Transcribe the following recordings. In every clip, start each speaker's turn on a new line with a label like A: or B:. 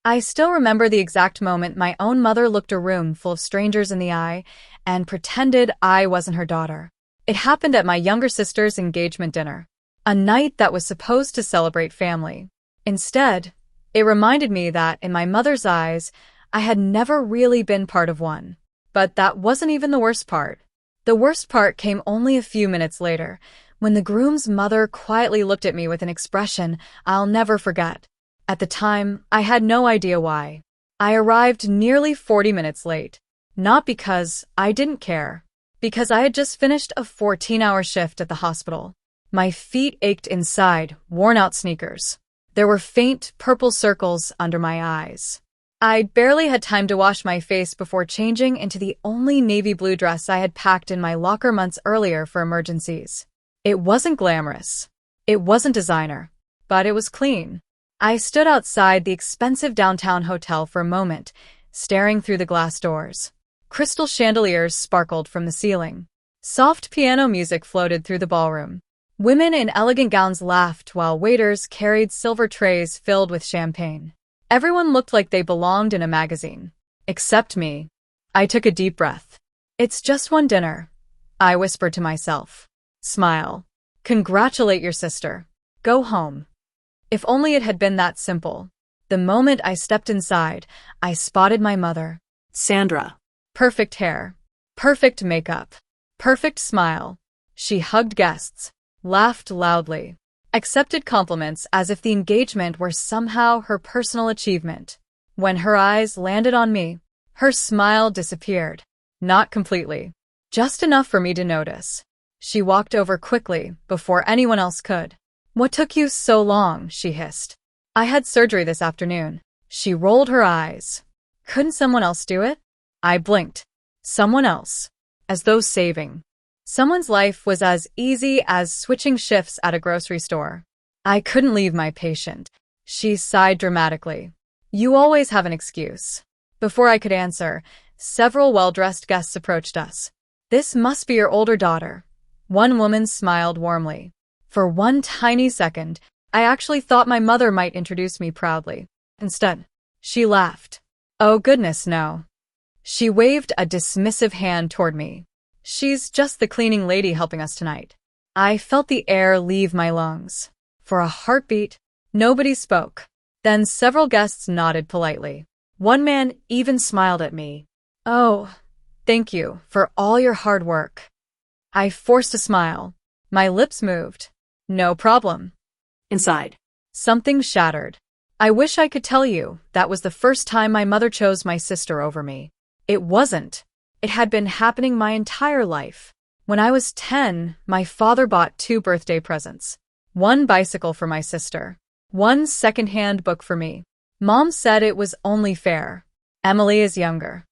A: I still remember the exact moment my own mother looked a room full of strangers in the eye and pretended I wasn't her daughter. It happened at my younger sister's engagement dinner, a night that was supposed to celebrate family. Instead, it reminded me that, in my mother's eyes, I had never really been part of one. But that wasn't even the worst part. The worst part came only a few minutes later, when the groom's mother quietly looked at me with an expression I'll never forget. At the time, I had no idea why. I arrived nearly 40 minutes late. Not because I didn't care. Because I had just finished a 14-hour shift at the hospital. My feet ached inside worn-out sneakers. There were faint purple circles under my eyes. I barely had time to wash my face before changing into the only navy blue dress I had packed in my locker months earlier for emergencies. It wasn't glamorous. It wasn't designer. But it was clean. I stood outside the expensive downtown hotel for a moment, staring through the glass doors. Crystal chandeliers sparkled from the ceiling. Soft piano music floated through the ballroom. Women in elegant gowns laughed while waiters carried silver trays filled with champagne. Everyone looked like they belonged in a magazine. Except me. I took a deep breath. It's just one dinner, I whispered to myself. Smile. Congratulate your sister. Go home. If only it had been that simple. The moment I stepped inside, I spotted my mother.
B: Sandra.
A: Perfect hair. Perfect makeup. Perfect smile. She hugged guests, laughed loudly, accepted compliments as if the engagement were somehow her personal achievement. When her eyes landed on me, her smile disappeared. Not completely. Just enough for me to notice. She walked over quickly, before anyone else could. What took you so long? She hissed. I had surgery this afternoon. She rolled her eyes. Couldn't someone else do it? I blinked. Someone else. As though saving. Someone's life was as easy as switching shifts at a grocery store. I couldn't leave my patient. She sighed dramatically. You always have an excuse. Before I could answer, several well-dressed guests approached us. This must be your older daughter. One woman smiled warmly. For one tiny second, I actually thought my mother might introduce me proudly. Instead, she laughed. Oh goodness, no. She waved a dismissive hand toward me. She's just the cleaning lady helping us tonight. I felt the air leave my lungs. For a heartbeat, nobody spoke. Then several guests nodded politely. One man even smiled at me. Oh, thank you for all your hard work. I forced a smile. My lips moved. No problem.
B: Inside.
A: Something shattered. I wish I could tell you that was the first time my mother chose my sister over me. It wasn't. It had been happening my entire life. When I was 10, my father bought 2 birthday presents. One bicycle for my sister. One second-hand book for me. Mom said it was only fair. Emily is younger.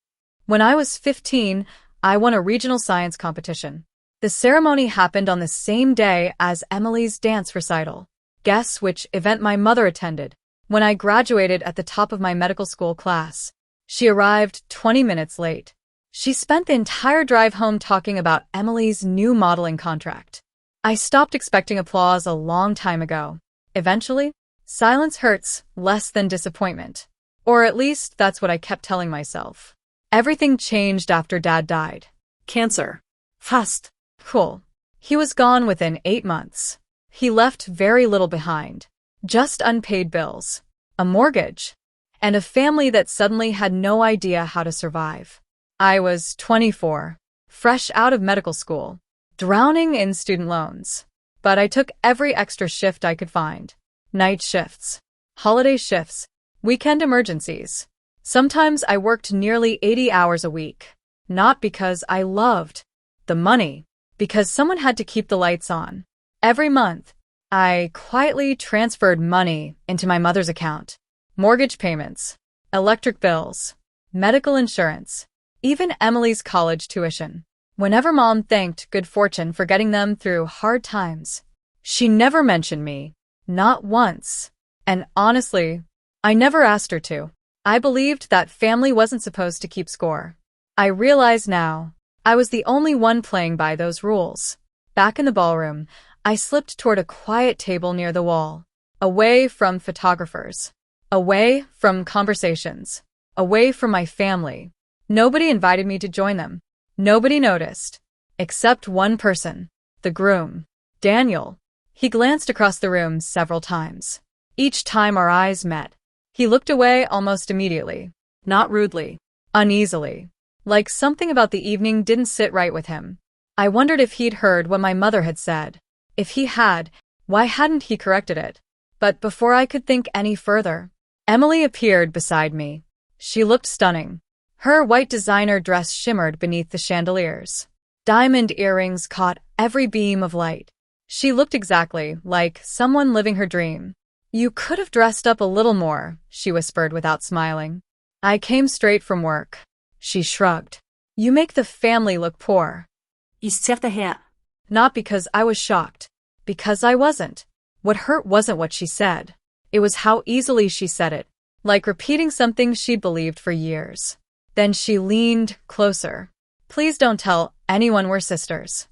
A: When I was 15, I won a regional science competition. The ceremony happened on the same day as Emily's dance recital. Guess which event my mother attended? When I graduated at the top of my medical school class. She arrived 20 minutes late. She spent the entire drive home talking about Emily's new modeling contract. I stopped expecting applause a long time ago. Eventually, silence hurts less than disappointment. Or at least that's what I kept telling myself. Everything changed after Dad died.
B: Cancer.
A: Fast. Cool. He was gone within 8 months. He left very little behind. Just unpaid bills, a mortgage, and a family that suddenly had no idea how to survive. I was 24, fresh out of medical school, drowning in student loans. But I took every extra shift I could find. Night shifts, holiday shifts, weekend emergencies. Sometimes I worked nearly 80 hours a week. Not because I loved the money, because someone had to keep the lights on. Every month, I quietly transferred money into my mother's account. Mortgage payments, electric bills, medical insurance, even Emily's college tuition. Whenever Mom thanked good fortune for getting them through hard times, she never mentioned me. Not once. And honestly, I never asked her to. I believed that family wasn't supposed to keep score. I realize now, I was the only one playing by those rules. Back in the ballroom, I slipped toward a quiet table near the wall, away from photographers. Away from conversations. Away from my family. Nobody invited me to join them. Nobody noticed. Except one person. The groom. Daniel. He glanced across the room several times. Each time our eyes met, he looked away almost immediately.
B: Not rudely.
A: Uneasily. Like something about the evening didn't sit right with him. I wondered if he'd heard what my mother had said. If he had, why hadn't he corrected it? But before I could think any further, Emily appeared beside me. She looked stunning. Her white designer dress shimmered beneath the chandeliers. Diamond earrings caught every beam of light. She looked exactly like someone living her dream. "You could have dressed up a little more," she whispered without smiling. "I came straight from work." She shrugged. "You make the family look poor."
B: Ich zerrte her.
A: Not because I was shocked. Because I wasn't. What hurt wasn't what she said. It was how easily she said it, like repeating something she'd believed for years. Then she leaned closer. "Please don't tell anyone we're sisters."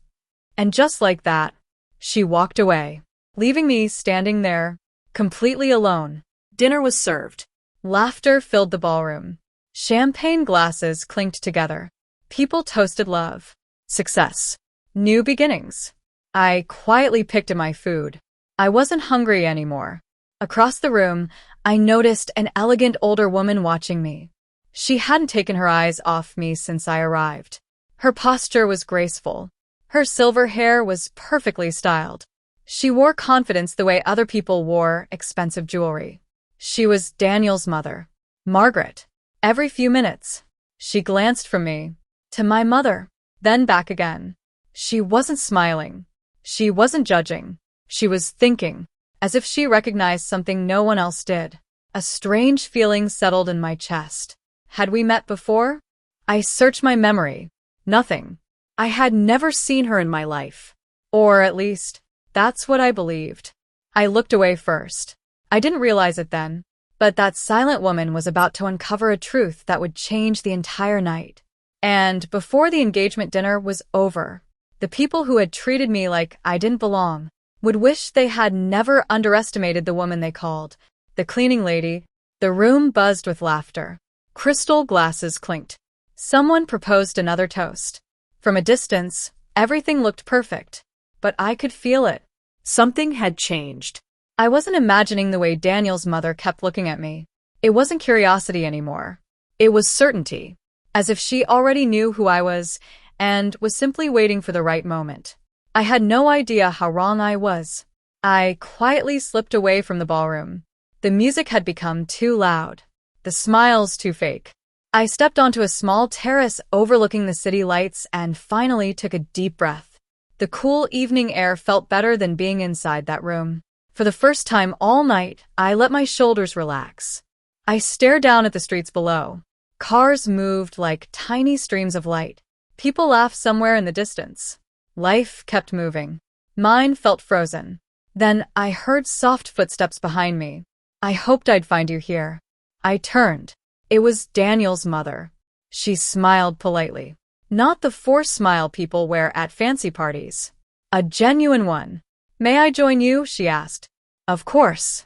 A: And just like that, she walked away, leaving me standing there, completely alone.
B: Dinner was served.
A: Laughter filled the ballroom. Champagne glasses clinked together. People toasted love, success, new beginnings. I quietly picked at my food. I wasn't hungry anymore. Across the room, I noticed an elegant older woman watching me. She hadn't taken her eyes off me since I arrived. Her posture was graceful. Her silver hair was perfectly styled. She wore confidence the way other people wore expensive jewelry. She was Daniel's mother, Margaret. Every few minutes, she glanced from me to my mother, then back again. She wasn't smiling. She wasn't judging. She was thinking, as if she recognized something no one else did. A strange feeling settled in my chest. Had we met before? I searched my memory. Nothing. I had never seen her in my life. Or at least, that's what I believed. I looked away first. I didn't realize it then, but that silent woman was about to uncover a truth that would change the entire night. And before the engagement dinner was over, the people who had treated me like I didn't belong would wish they had never underestimated the woman they called the cleaning lady. The room buzzed with laughter. Crystal glasses clinked. Someone proposed another toast. From a distance, everything looked perfect, but I could feel it.
B: Something had changed.
A: I wasn't imagining the way Daniel's mother kept looking at me. It wasn't curiosity anymore. It was certainty, as if she already knew who I was and was simply waiting for the right moment. I had no idea how wrong I was. I quietly slipped away from the ballroom. The music had become too loud, the smiles too fake. I stepped onto a small terrace overlooking the city lights and finally took a deep breath. The cool evening air felt better than being inside that room. For the first time all night, I let my shoulders relax. I stared down at the streets below. Cars moved like tiny streams of light. People laughed somewhere in the distance. Life kept moving. Mine felt frozen. Then I heard soft footsteps behind me. "I hoped I'd find you here." I turned. It was Daniel's mother. She smiled politely. Not the forced smile people wear at fancy parties. A genuine one. "May I join you?" she asked. Of course.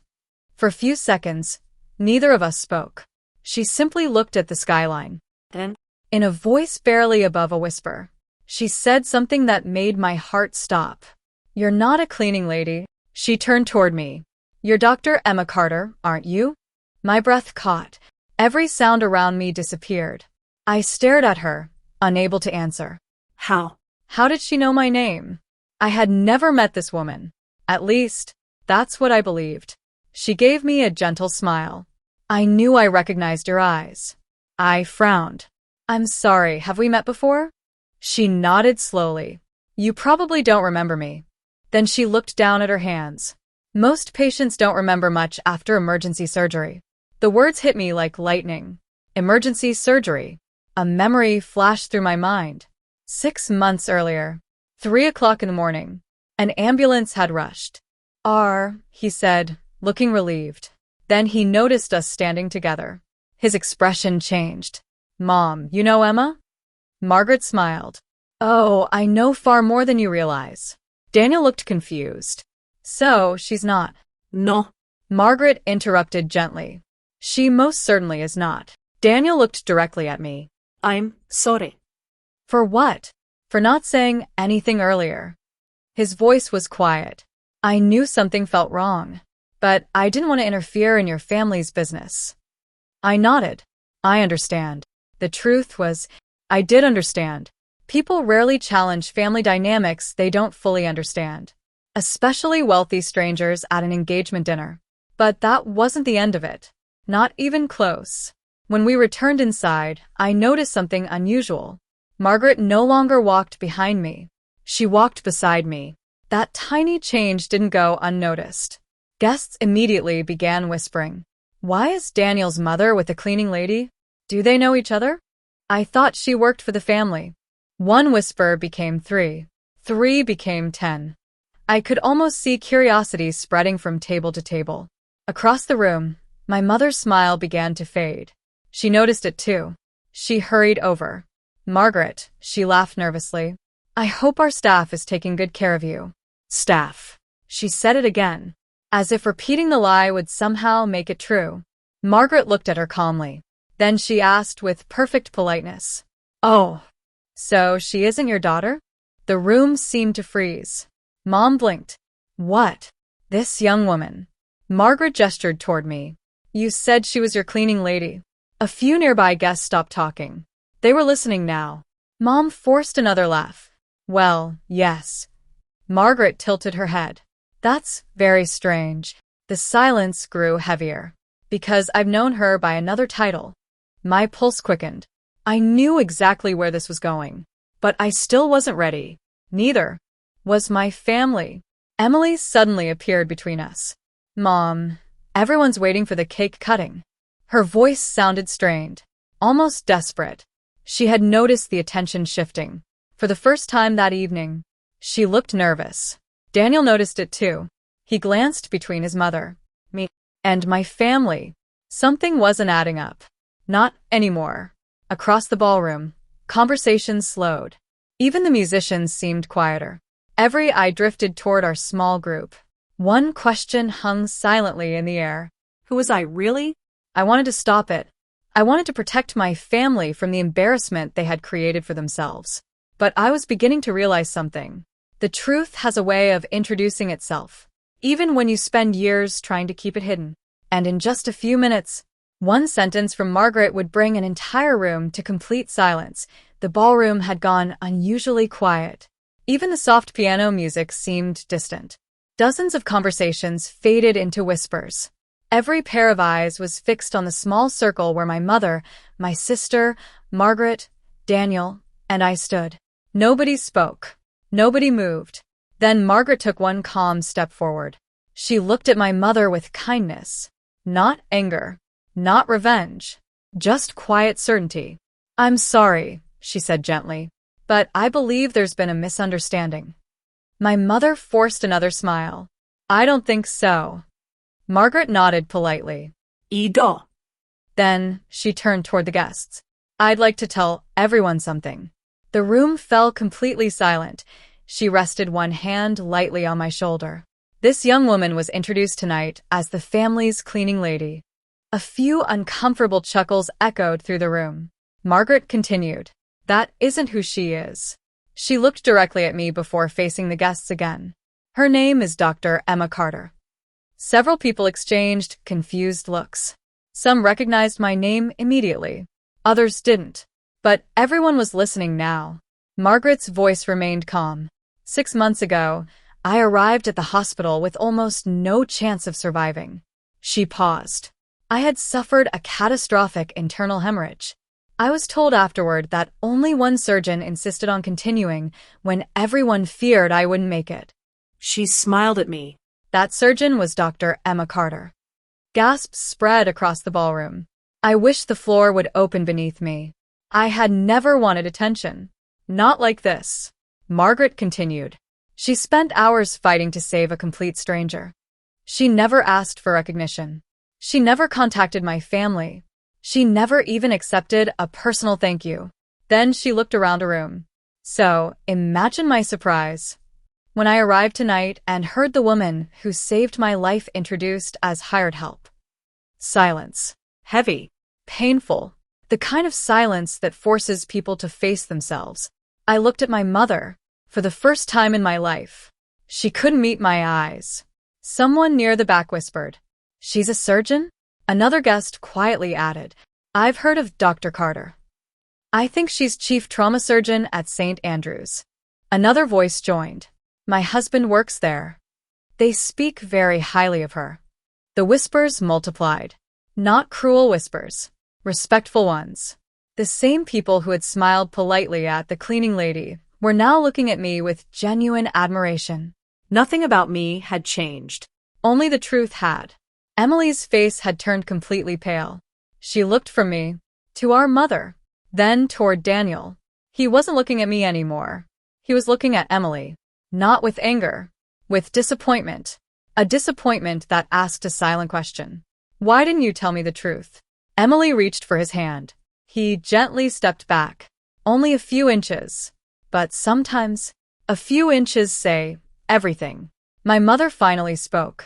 A: For a few seconds, neither of us spoke. She simply looked at the skyline.
B: Then,
A: in a voice barely above a whisper, she said something that made my heart stop. "You're not a cleaning lady." She turned toward me. "You're Dr. Emma Carter, aren't you?" My breath caught. Every sound around me disappeared. I stared at her, unable to answer.
B: How?
A: How did she know my name? I had never met this woman. At least, that's what I believed. She gave me a gentle smile. "I knew I recognized your eyes." I frowned. "I'm sorry, have we met before?" She nodded slowly. "You probably don't remember me." Then she looked down at her hands. "Most patients don't remember much after emergency surgery." The words hit me like lightning. Emergency surgery. A memory flashed through my mind. 6 months earlier, 3 o'clock in the morning, an ambulance had rushed. He said, looking relieved. Then he noticed us standing together. His expression changed. "Mom, you know Emma?" Margaret smiled. "Oh, I know far more than you realize." Daniel looked confused. "So, she's not?"
B: No.
A: Margaret interrupted gently. She most certainly is not. Daniel looked directly at me.
B: I'm sorry.
A: For what? For not saying anything earlier. His voice was quiet. I knew something felt wrong, but I didn't want to interfere in your family's business. I nodded. I understand. The truth was, I did understand. People rarely challenge family dynamics they don't fully understand, especially wealthy strangers at an engagement dinner. But that wasn't the end of it. Not even close. When we returned inside, I noticed something unusual. Margaret no longer walked behind me. She walked beside me. That tiny change didn't go unnoticed. Guests immediately began whispering. Why is Daniel's mother with the cleaning lady? Do they know each other? I thought she worked for the family. One whisper became 3. 3 became 10. I could almost see curiosity spreading from table to table. Across the room, my mother's smile began to fade. She noticed it too. She hurried over. Margaret, she laughed nervously. I hope our staff is taking good care of you. Staff. She said it again, as if repeating the lie would somehow make it true. Margaret looked at her calmly. Then she asked with perfect politeness. Oh, so she isn't your daughter? The room seemed to freeze. Mom blinked. What? This young woman. Margaret gestured toward me. You said she was your cleaning lady. A few nearby guests stopped talking. They were listening now. Mom forced another laugh. Well, yes. Margaret tilted her head. That's very strange. The silence grew heavier. Because I've known her by another title. My pulse quickened. I knew exactly where this was going. But I still wasn't ready. Neither was my family. Emily suddenly appeared between us. Mom, everyone's waiting for the cake cutting. Her voice sounded strained, almost desperate. She had noticed the attention shifting. For the first time that evening, she looked nervous. Daniel noticed it too. He glanced between his mother, me, and my family. Something wasn't adding up. Not anymore. Across the ballroom, conversations slowed. Even the musicians seemed quieter. Every eye drifted toward our small group. One question hung silently in the air.
B: Who was I really?
A: I wanted to stop it. I wanted to protect my family from the embarrassment they had created for themselves. But I was beginning to realize something. The truth has a way of introducing itself, even when you spend years trying to keep it hidden. And in just a few minutes, one sentence from Margaret would bring an entire room to complete silence. The ballroom had gone unusually quiet. Even the soft piano music seemed distant. Dozens of conversations faded into whispers. Every pair of eyes was fixed on the small circle where my mother, my sister, Margaret, Daniel, and I stood. Nobody spoke. Nobody moved. Then Margaret took one calm step forward. She looked at my mother with kindness. Not anger. Not revenge. Just quiet certainty. I'm sorry, she said gently, but I believe there's been a misunderstanding. My mother forced another smile. I don't think so. Margaret nodded politely.
B: Ido.
A: Then she turned toward the guests. I'd like to tell everyone something. The room fell completely silent. She rested one hand lightly on my shoulder. This young woman was introduced tonight as the family's cleaning lady. A few uncomfortable chuckles echoed through the room. Margaret continued. That isn't who she is. She looked directly at me before facing the guests again. Her name is Dr. Emma Carter. Several people exchanged confused looks. Some recognized my name immediately. Others didn't. But everyone was listening now. Margaret's voice remained calm. 6 months ago, I arrived at the hospital with almost no chance of surviving. She paused. I had suffered a catastrophic internal hemorrhage. I was told afterward that only one surgeon insisted on continuing when everyone feared I wouldn't make it.
B: She smiled at me.
A: That surgeon was Dr. Emma Carter. Gasps spread across the ballroom. I wished the floor would open beneath me. I had never wanted attention. Not like this. Margaret continued. She spent hours fighting to save a complete stranger. She never asked for recognition. She never contacted my family. She never even accepted a personal thank you. Then she looked around the room. So, imagine my surprise when I arrived tonight and heard the woman who saved my life introduced as hired help. Silence.
B: Heavy.
A: Painful. The kind of silence that forces people to face themselves. I looked at my mother. For the first time in my life. She couldn't meet my eyes. Someone near the back whispered, "She's a surgeon?" Another guest quietly added, "I've heard of Dr. Carter. I think she's chief trauma surgeon at St. Andrews." Another voice joined. "My husband works there. They speak very highly of her." The whispers multiplied. Not cruel whispers. Respectful ones. The same people who had smiled politely at the cleaning lady were now looking at me with genuine admiration.
B: Nothing about me had changed.
A: Only the truth had. Emily's face had turned completely pale. She looked from me to our mother, then toward Daniel. He wasn't looking at me anymore. He was looking at Emily. Not with anger, with disappointment. A disappointment that asked a silent question. "Why didn't you tell me the truth?" Emily reached for his hand. He gently stepped back. Only a few inches. But sometimes, a few inches say everything. My mother finally spoke.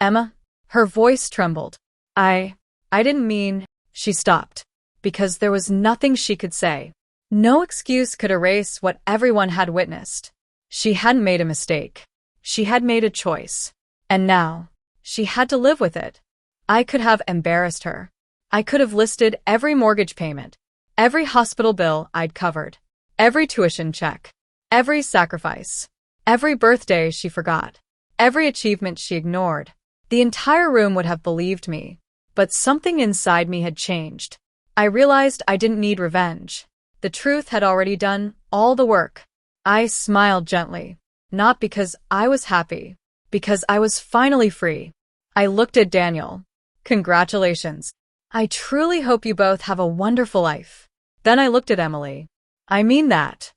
A: "Emma," her voice trembled. I didn't mean," she stopped, because there was nothing she could say. No excuse could erase what everyone had witnessed. She hadn't made a mistake. She had made a choice. And now, she had to live with it. I could have embarrassed her. I could have listed every mortgage payment, every hospital bill I'd covered, every tuition check, every sacrifice, every birthday she forgot, every achievement she ignored. The entire room would have believed me. But something inside me had changed. I realized I didn't need revenge. The truth had already done all the work. I smiled gently, not because I was happy, because I was finally free. I looked at Daniel. "Congratulations. I truly hope you both have a wonderful life." Then I looked at Emily. "I mean that."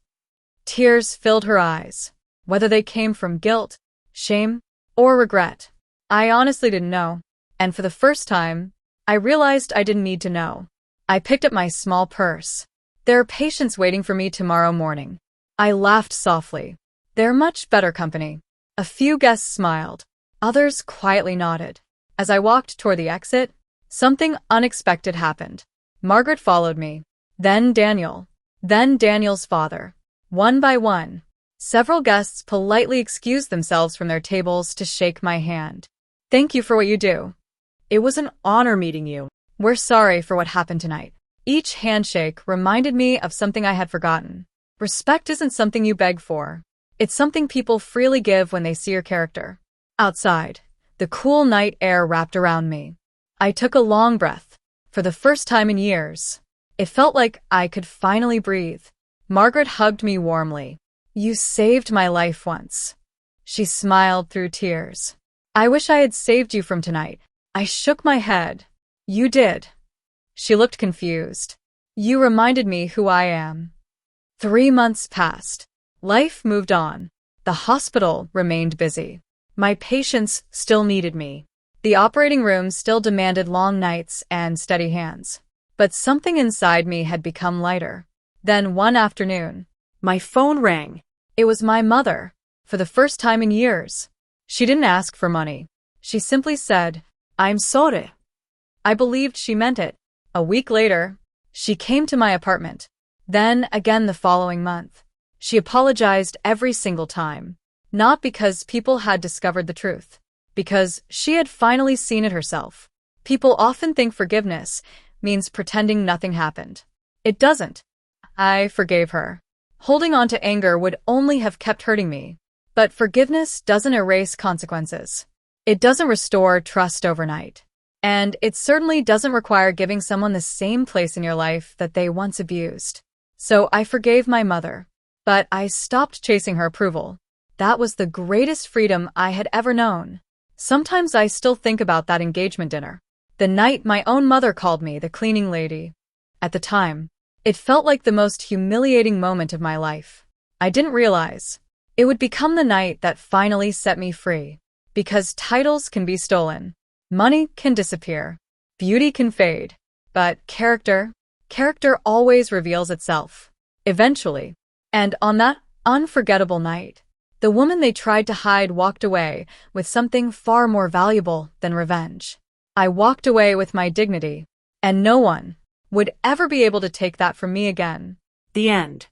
A: Tears filled her eyes, whether they came from guilt, shame, or regret. I honestly didn't know. And for the first time, I realized I didn't need to know. I picked up my small purse. "There are patients waiting for me tomorrow morning." I laughed softly. "They're much better company." A few guests smiled. Others quietly nodded. As I walked toward the exit, something unexpected happened. Margaret followed me. Then Daniel. Then Daniel's father. One by one, several guests politely excused themselves from their tables to shake my hand. "Thank you for what you do.
B: It was an honor meeting you."
A: "We're sorry for what happened tonight." Each handshake reminded me of something I had forgotten. Respect isn't something you beg for. It's something people freely give when they see your character. Outside, the cool night air wrapped around me. I took a long breath. For the first time in years, it felt like I could finally breathe. Margaret hugged me warmly. "You saved my life once." She smiled through tears. "I wish I had saved you from tonight." I shook my head. "You did." She looked confused. "You reminded me who I am." 3 months passed. Life moved on. The hospital remained busy. My patients still needed me. The operating room still demanded long nights and steady hands. But something inside me had become lighter. Then one afternoon,
B: My phone rang.
A: it was my mother, for the first time in years. She didn't ask for money. She simply said, "I'm sorry." I believed she meant it. A week later, she came to my apartment. Then again the following month. She apologized every single time. Not because people had discovered the truth. Because she had finally seen it herself. People often think forgiveness means pretending nothing happened. It doesn't. I forgave her. Holding on to anger would only have kept hurting me. But forgiveness doesn't erase consequences. It doesn't restore trust overnight. And it certainly doesn't require giving someone the same place in your life that they once abused. So I forgave my mother. But I stopped chasing her approval. That was the greatest freedom I had ever known. Sometimes I still think about that engagement dinner. The night my own mother called me the cleaning lady. At the time, it felt like the most humiliating moment of my life. I didn't realize it would become the night that finally set me free. Because titles can be stolen. Money can disappear. Beauty can fade. But character always reveals itself. Eventually. And on that unforgettable night, the woman they tried to hide walked away with something far more valuable than revenge. I walked away with my dignity. And no one would ever be able to take that from me again.
B: The end.